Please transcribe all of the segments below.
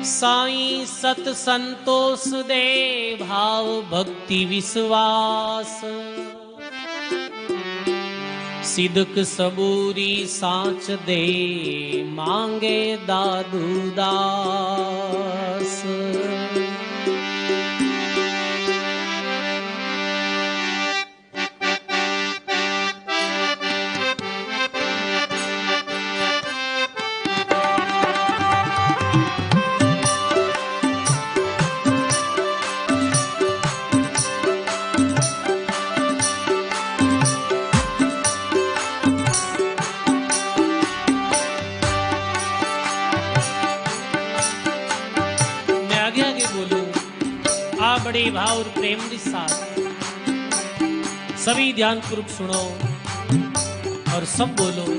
साईं सत संतोष दे भाव भक्ति विश्वास, सिदक सबूरी सांच दे मांगे दादू दास। बड़े भाव और प्रेम के साथ सभी ध्यान पूर्वक सुनो और सब बोलो।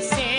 से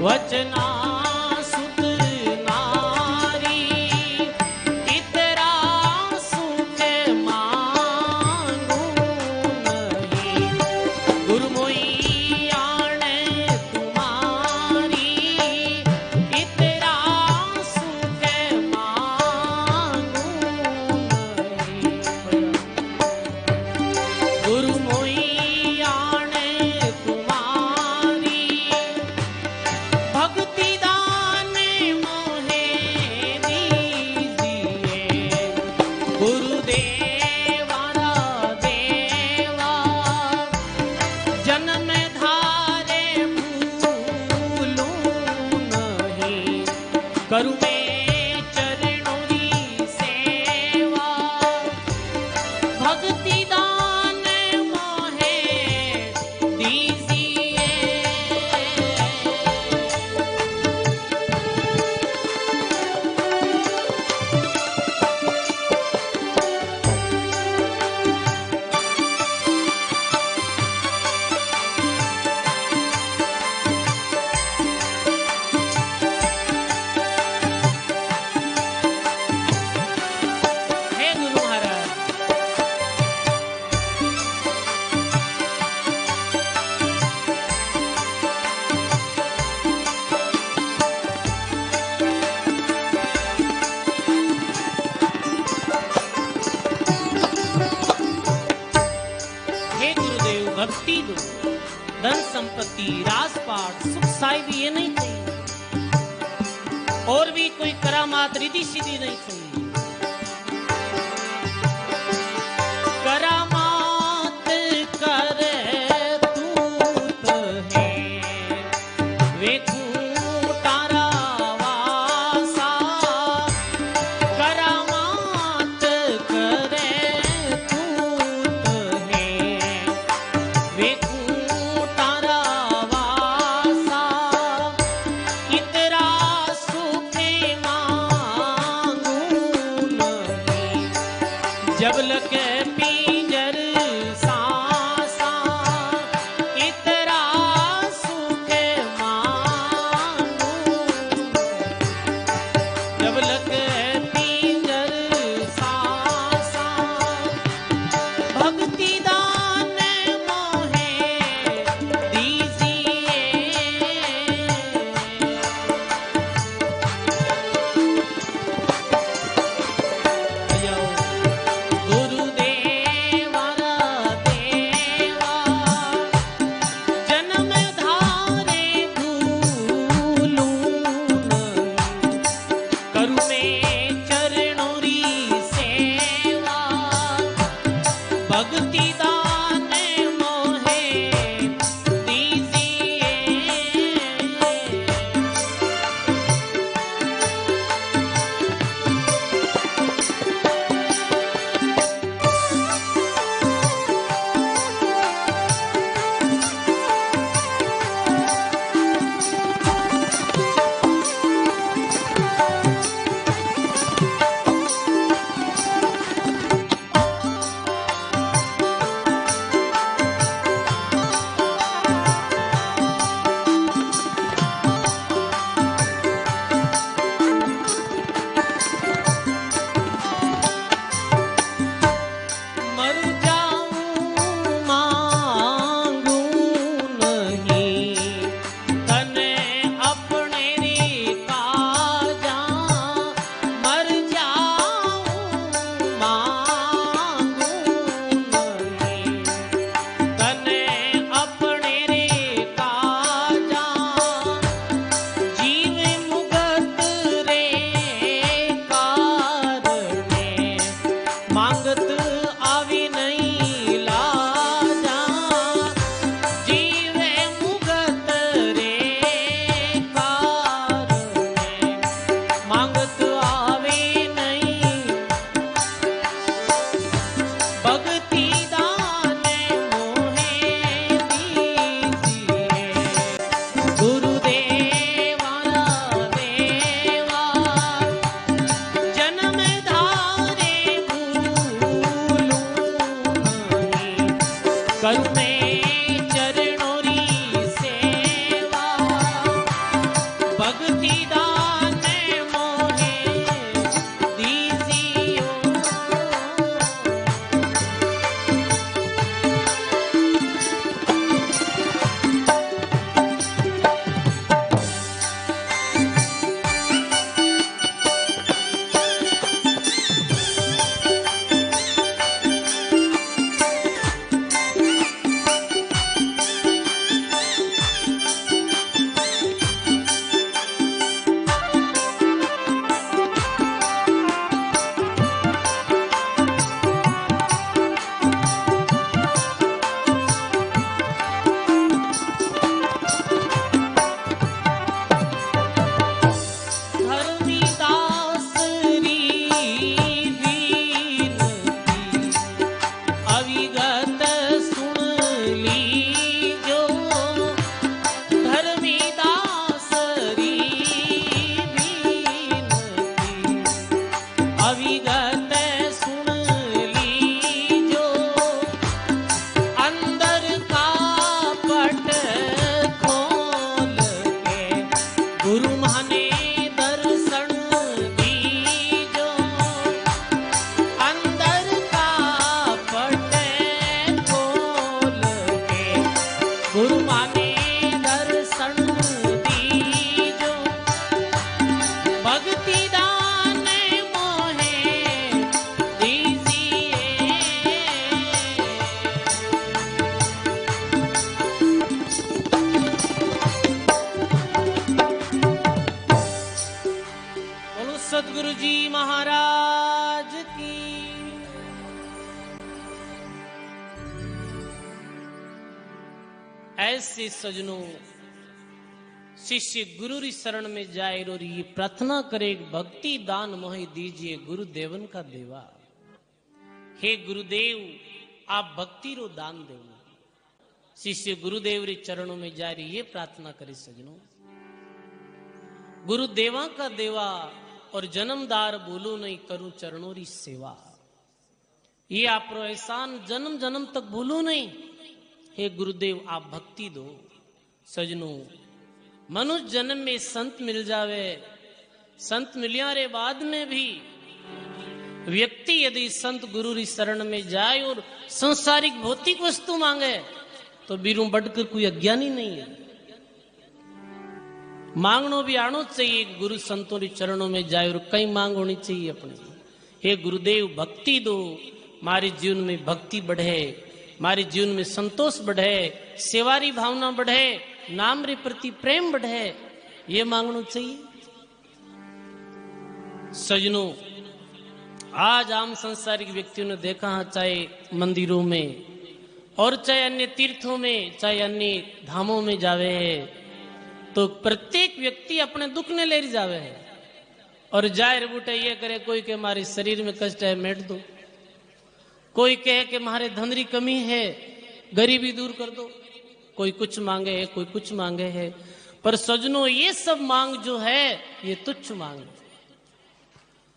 वचना सुत नारी इतरा सुख मांगू नहीं गुरु मोई आने तुम्हारी इतरा सुख मांगू नहीं गुरु मोई आने तुम्हारी भक्ति दान मोहे दीजिए गुरुदेवारा देवा जन्म धारे भूलूं नहीं करूं मैं चरणों की सेवा भक्ति दान मोहे दीजिए हे गुरु महाराज हे गुरुदेव भक्ति दो धन संपत्ति राजपाट सुख साहिब ये नहीं चाहिए और भी कोई करामात रिद्धि सिद्धि नहीं चाहिए करामात करे तूत है वेखूं तारा वासा करामात करे तूत है वेखूं तारा वासा इतरा सुख मांगू गुरु जी महाराज की। ऐसे सजनों शिष्य गुरु री शरण में जाए और ये प्रार्थना करे, भक्ति दान मोहि दीजिए गुरुदेवन का देवा। हे गुरुदेव आप भक्ति रो दान दो। शिष्य गुरुदेव रे चरणों में जा रही ये प्रार्थना करे सजनों, गुरुदेवा का देवा और जन्मदार बोलो नहीं करूं चरणों री सेवा। ये आप रो एहसान जन्म जन्म तक भूलो नहीं। हे गुरुदेव आप भक्ति दो। सजनों मनुष्य जन्म में संत मिल जावे, संत मिलिया रे बाद में भी व्यक्ति यदि संत गुरु री शरण में जाए और सांसारिक भौतिक वस्तु मांगे तो बीरू बढ़कर कोई अज्ञानी नहीं है। मांगनो भी आनो चाहिए, गुरु संतों री चरणों में जाए और कई मांग होनी चाहिए अपनी। हे गुरुदेव भक्ति दो, हमारे जीवन में भक्ति बढ़े, हमारे जीवन में संतोष बढ़े, सेवारी भावना बढ़े, नाम रे प्रति प्रेम बढ़े, ये मांगना चाहिए। सजनों आज आम संसारिक व्यक्तियों ने देखा है, चाहे मंदिरों में और चाहे अन्य तीर्थों में, चाहे अन्य धामों में जावे है, तो प्रत्येक व्यक्ति अपने दुख ने ले जावे है और जाहिर बूटे ये करे, कोई के हमारे शरीर में कष्ट है मेट दो, कोई कहे कि हमारे धन री कमी है गरीबी दूर कर दो, कोई कुछ मांगे है कोई कुछ मांगे है। पर सजनों ये सब मांग जो है ये तुच्छ मांग है।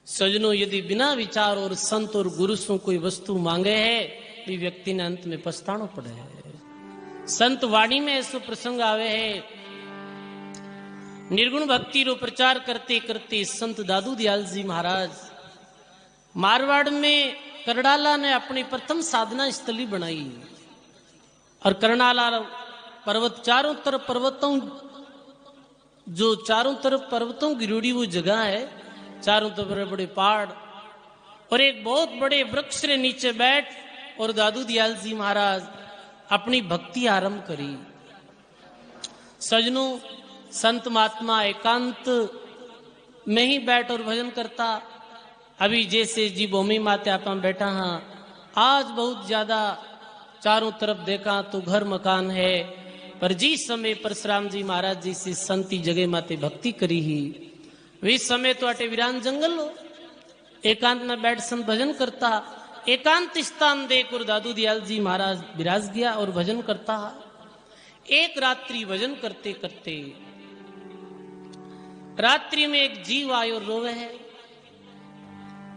सजनों यदि बिना विचार और संत और गुरु से कोई वस्तु मांगे है तो व्यक्ति ने अंत में पछताना पड़े है। संत वाणी में ऐसा प्रसंग आवे है, निर्गुण भक्ति रो प्रचार करते करते संत दादू दयाल जी महाराज मारवाड़ में करनाला ने अपनी प्रथम साधना स्थली बनाई। और करनाला पर्वत चारों तरफ पर्वतों, जो चारों तरफ पर्वतों की जुड़ी वो जगह है, चारों तरफ बड़े बड़े पहाड़ और एक बहुत बड़े वृक्ष के नीचे बैठ और दादू दयाल जी महाराज अपनी भक्ति आरंभ करी। सजनों संत महात्मा एकांत में ही बैठ और भजन करता। अभी जैसे जी भूमि माते आप बैठा हाँ, आज बहुत ज्यादा चारों तरफ देखा तो घर मकान है, पर जिस समय परशुराम जी महाराज जी से संती जगह माते भक्ति करी ही, वे समय तो अटे वीरान जंगल हो, एकांत में बैठ संत भजन करता। एकांत स्थान देकर दादू दयाल जी महाराज विराज गया और भजन करता। एक रात्रि भजन करते करते रात्रि में एक जीव आयो और रोवे है।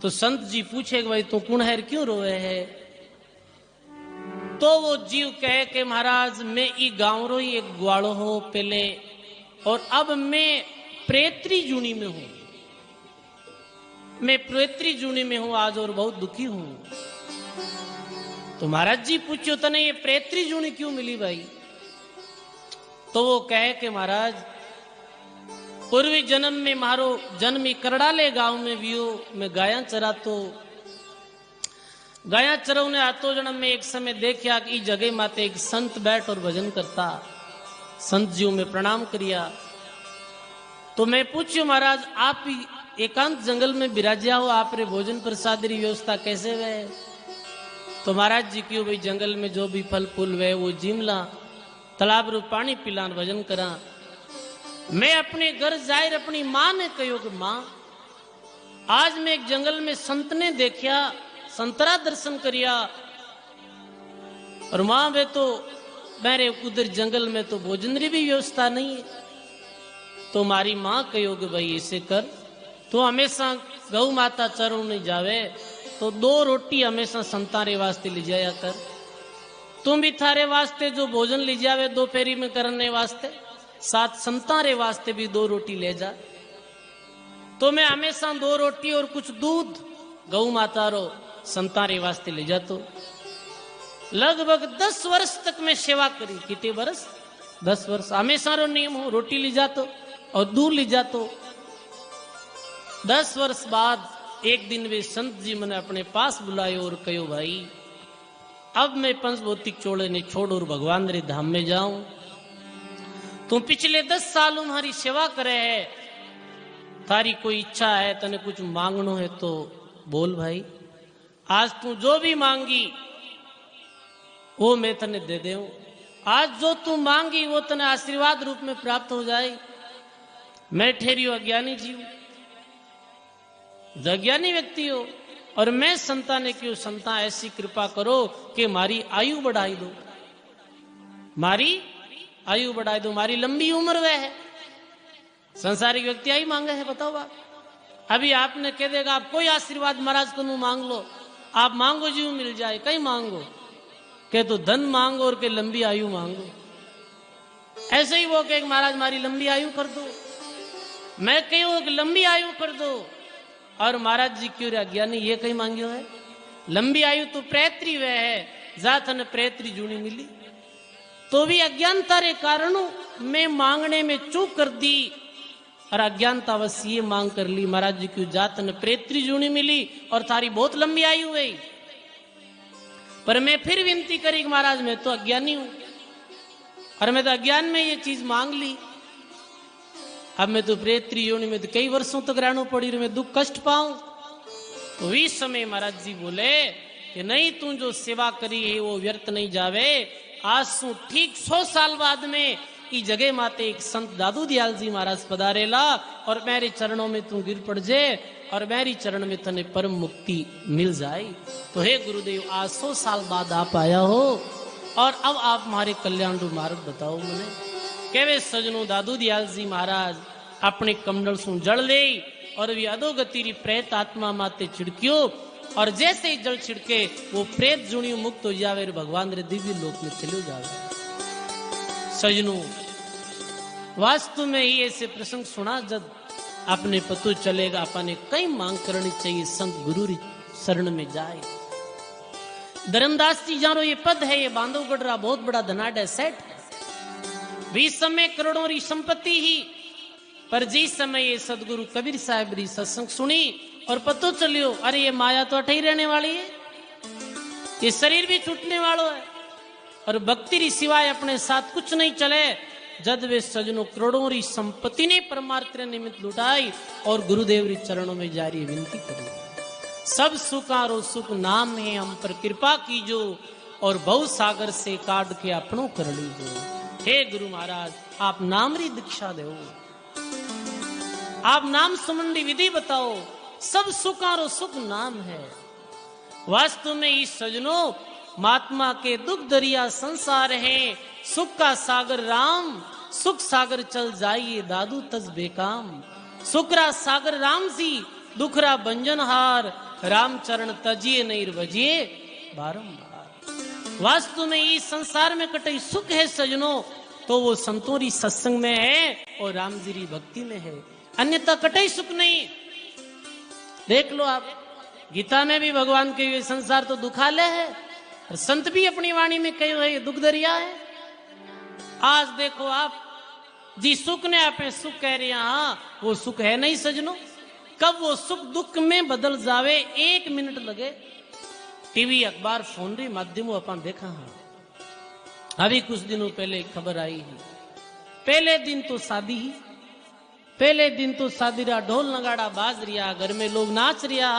तो संत जी पूछे भाई तो कौन है, क्यों रोवे है? तो वो जीव कहे कि महाराज मैं ई गांव रो ही एक ग्वाड़ो हो पहले, और अब मैं प्रेत्री जूनी में हूं, मैं प्रेत्री जूनी में हूं आज और बहुत दुखी हूं। तो महाराज जी पूछो तने ये प्रेत्री जूनी क्यों मिली भाई? तो वो कहे कि महाराज पूर्वी जन्म में मारो जन्म ही करड़ाले गांव में वियो, मैं गाया चरा तो गाया चरव ने आतो जन्म में एक समय देखा कि जगह माते एक संत बैठ और भजन करता। संत जी में प्रणाम करिया। तो मैं पूछू महाराज आप एकांत जंगल में विराजिया हो, आप रे भोजन प्रसाद री व्यवस्था कैसे वे? तो महाराज जी क्यों भाई जंगल में जो भी फल फूल वे वो जिमला, तालाब रू पानी पिला भजन करा। मैं अपने घर जाहिर अपनी माँ ने कहो कि माँ आज मैं एक जंगल में संत ने देखा, संतरा दर्शन करिया, और माँ वे तो मेरे उधर जंगल में तो भोजन री भी व्यवस्था नहीं है। तो हमारी माँ कहो कि भाई ऐसे कर, तो हमेशा गौ माता चरण नहीं जावे तो 2 रोटी हमेशा संतारे वास्ते ले जाया कर। तुम भी थारे वास्ते जो भोजन ले जावे दोपहरी में करने वास्ते, साथ संतारे वास्ते भी 2 रोटी ले जा। तो मैं हमेशा 2 रोटी और कुछ दूध गौ माता रो संतारे वास्ते ले जातो। लगभग 10 वर्ष तक मैं सेवा करी। कितने वर्ष? 10 वर्ष। हमेशा रो नियम हो रोटी ले जातो और दूध ले जातो। 10 वर्ष बाद एक दिन वे संत जी मैंने अपने पास बुलायो और कहो भाई अब मैं पंचभौतिक चोड़े ने छोड़ और भगवान रे धाम में जाऊं। तुम पिछले 10 साल हमारी सेवा करे है, थारी कोई इच्छा है, तने कुछ मांगनो है तो बोल भाई। आज तू जो भी मांगी वो मैं तने दे दे। आज जो तू मांगी वो तने आशीर्वाद रूप में प्राप्त हो जाए। मैं ठहरियो अज्ञानी जीव, अज्ञानी व्यक्ति हो, और मैं संता ने क्यों, संता ऐसी कृपा करो कि मारी आयु बढ़ाई दो, मारी आयु बढ़ाई दो, मारी लंबी उम्र वह है। संसारिक व्यक्ति आई मांगे है, बताओ आप। अभी आपने कह देगा आप कोई आशीर्वाद महाराज को मांग लो, आप मांगो जीव मिल जाए, कहीं मांगो के तो धन मांगो और के लंबी आयु मांगो। ऐसे ही वो कहे महाराज हमारी लंबी आयु कर दो, मैं कहूं कि लंबी आयु कर दो, और महाराज जी क्यों अज्ञानी ये कहीं मांगियो है। लंबी आयु तो प्रेत्री वह है, जाथन प्रेत्री जूनी मिली, तो भी अज्ञानता रे कारणों मैं मांगने में चूक कर दी, और अज्ञानता बस ये मांग कर ली महाराज जी क्यों जातन प्रेत्री जूनी मिली और थारी बहुत लंबी आयु हुई। पर मैं फिर विनती करी महाराज मैं तो अज्ञानी हूं, और मैं तो अज्ञान में ये चीज मांग ली, अब मैं तो प्रेत्री योनि में तो कई वर्षों तक रहना पड़ी, मैं दुख कष्ट पाऊं। तो इस समय महाराज जी बोले कि नहीं, तू जो सेवा करी है वो व्यर्थ नहीं जावे। आज सु ठीक 100 साल बाद में ई जगह माते एक संत दादू दयाल जी महाराज पधारेला, और मेरे चरणों में तू गिर पड़ जे, और मेरी चरण में तने परम मुक्ति मिल जाए। तो हे गुरुदेव, आज 100 साल बाद आप आया हो, और अब आप हमारे कल्याण रू मार्ग बताओ मुझे। केवे सजनों दादू दयाल जी महाराज अपने कमंडल सु जल ले, और भी अधोगति री प्रेत आत्मा माते छिड़कियो, और जैसे ही जल छिड़के वो प्रेत जुणियों मुक्त हो जावे, भगवान रे दिव्य लोक में चले जावे। सजनों, वास्तव में ही ऐसे प्रसंग सुना जब अपने पतो चलेगा अपने कई मांग करनी चाहिए, संत गुरु री शरण में जाए। धर्मदास जी जानो ये पद है, ये बांधवगढ़ रा बहुत बड़ा धनाढ़ है, सेठ है, 20 समय करोड़ों री संपत्ति ही। पर जिस समय ये सदगुरु कबीर साहब री सत्संग सुनी और पतो चलियो अरे ये माया तो अठे ही रहने वाली है, ये शरीर भी छूटने वालों है, और भक्ति री सिवाय अपने साथ कुछ नहीं चले। जद वे सजनों करोड़ों री संपत्ति ने परमार्थ निमित्त लुटाई और गुरुदेव री चरणों में जारी विनती करी, सब सुखारो सुख नाम है हम पर कृपा कीजो, और बहु सागर से काट के अपनों कर लीजो। हे गुरु महाराज, आप नाम री दीक्षा दो, आप नाम सुमंडी विधि बताओ, सब सुखारो सुख नाम है। वास्तव में इस सजनों महात्मा के दुख दरिया संसार है, सुख का सागर राम, सुख सागर चल जाइए दादू तज बेकाम। सुखरा सागर राम जी, दुखरा बंजनहार, राम चरण तजिए नहीं बजिए बारंबार। वास्तव में इस संसार में कटई सुख है सजनों, तो वो संतों री सत्संग में है और राम जी री भक्ति में है, अन्यथा कटई सुख नहीं। देख लो आप, गीता में भी भगवान के ये संसार तो दुखालय है, और संत भी अपनी वाणी में कहे हुए दुख दरिया है। आज देखो आप, जी सुख ने आप सुख कह रहे हैं, हाँ वो सुख है नहीं सजनों, कब वो सुख दुख में बदल जावे 1 मिनट लगे। टीवी अखबार फोन री माध्यमों अपन देखा है, अभी कुछ दिनों पहले एक खबर आई है, पहले दिन तो शादी ही, पहले दिन तो शादी रहा, ढोल नगाड़ा बाज रिया, घर में लोग नाच रिया,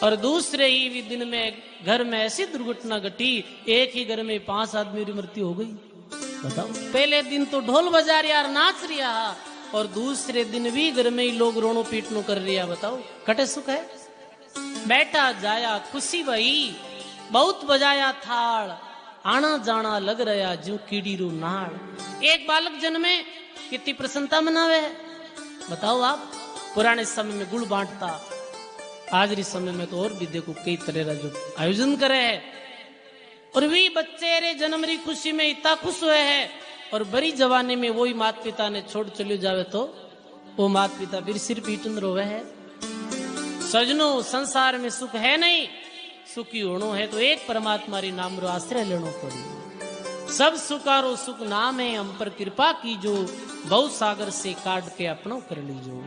और दूसरे ही दिन में घर में ऐसी दुर्घटना घटी, एक ही घर में 5 आदमी की मृत्यु हो गई। बताओ, पहले दिन तो ढोल बजा रिया और नाच रिया, और दूसरे दिन भी घर में ही लोग रोनो पीटनो कर रिया। बताओ कटे सुख है। बैठा जाया खुशी भई, बहुत बजाया थाल, आना जाना लग रहा जो कीड़ी रू नाड़। एक बालक जन्मे, कितनी प्रसन्नता मनावे है। बताओ आप, पुराने समय में गुड़ बांटता, आज री समय में तो और भी देखो कई तरह का जो आयोजन करे है, और भी बच्चे रे जन्म री खुशी में इतना खुश हुए है, और बड़ी जवानी में वही माता पिता ने छोड़ चले जावे तो वो माता पिता फिर सिर पीटन रोवे है। सजनों, संसार में सुख है नहीं, सुखी होनो है तो एक परमात्मा री नाम रो आश्रय लेनो पड़ी। सब सुखारो सुख नाम है हम पर कृपा कीजो, बहु सागर से काट के अपनो कर लीजो।